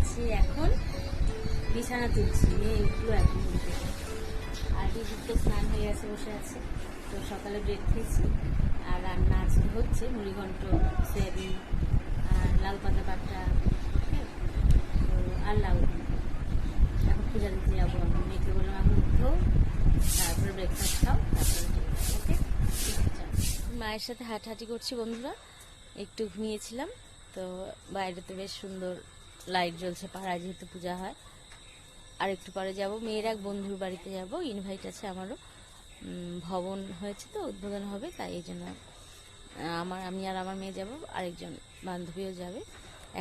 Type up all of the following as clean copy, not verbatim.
যাচ্ছি এখন বিছানা তুলছি, মেয়ে উঠলো এখন ঘুম থেকে। আর দিদির তো স্নান হয়ে গেছে, বসে আছে। তো সকালে ব্রেড খেয়েছি। আর রান্না আজকে হচ্ছে মুড়িঘণ্ট, সয়াবিন আর লাল পাতা বাটা, ওকে। তো আর লাউ। এখন পূজা দিতে যাবো আমি। মেয়েকে বললাম এখন উঠো, তারপরে ব্রেকফাস্ট খাও, তারপরে ওকে। মায়ের সাথে হাঁটাহাঁটি করছি বন্ধুরা, একটু ঘুমিয়েছিলাম। তো বাইরেতে বেশ সুন্দর লাইট জ্বলছে, পাড়ায় যেহেতু পূজা হয়। আর একটু পরে যাব মেয়ের এক বন্ধুর বাড়িতে যাব, ইনভাইট আছে আমারও। ভবন হয়েছে তো, উদ্বোধন হবে, তাই এই জন্য আমি আর আমার মেয়ে যাব, আরেকজন বান্ধবীও যাবে,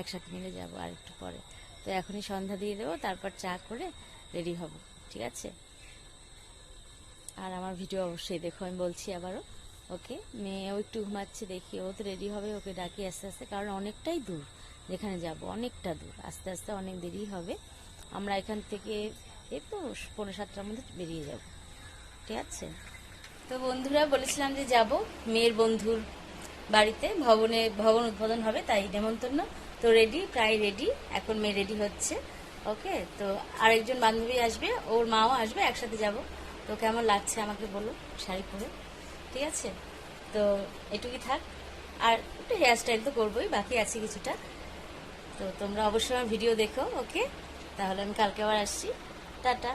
একসাথে মিলে যাব আর একটু পরে। তো এখনই সন্ধ্যা দিয়ে দেবো, তারপর চা করে রেডি হব, ঠিক আছে। আর আমার ভিডিও অবশ্যই দেখো, আমি বলছি আবারও, ওকে। মেয়েও একটু ঘুমাচ্ছে, দেখি ও তো রেডি হবে, ওকে ডাকি আস্তে আস্তে, কারণ অনেকটাই দূর যেখানে যাব, অনেকটা দূর, আস্তে আস্তে অনেক দেরি হবে। আমরা এখান থেকে এই তো 6:45-7টার মধ্যে বেরিয়ে যাব, ঠিক আছে। তো বন্ধুরা, বলেছিলাম যে যাব মেয়ের বন্ধুর বাড়িতে, ভবন উদ্বোধন হবে, তাই নেমন্তন্ন। তো রেডি, প্রায় রেডি, এখন মেয়ে রেডি হচ্ছে, ওকে। তো আরেকজন বান্ধবী আসবে, ওর মাও আসবে, একসাথে যাব। তো কেমন লাগছে আমাকে বলো শাড়ি পরে, ঠিক আছে। তো এটুকুই থাক। আর একটু হেয়ার স্টাইল তো করবোই, বাকি আছে কিছুটা। তো তোমরা অবশ্যই আমার ভিডিও দেখো, ওকে। তাহলে আমি কালকে আবার আসছি, টাটা।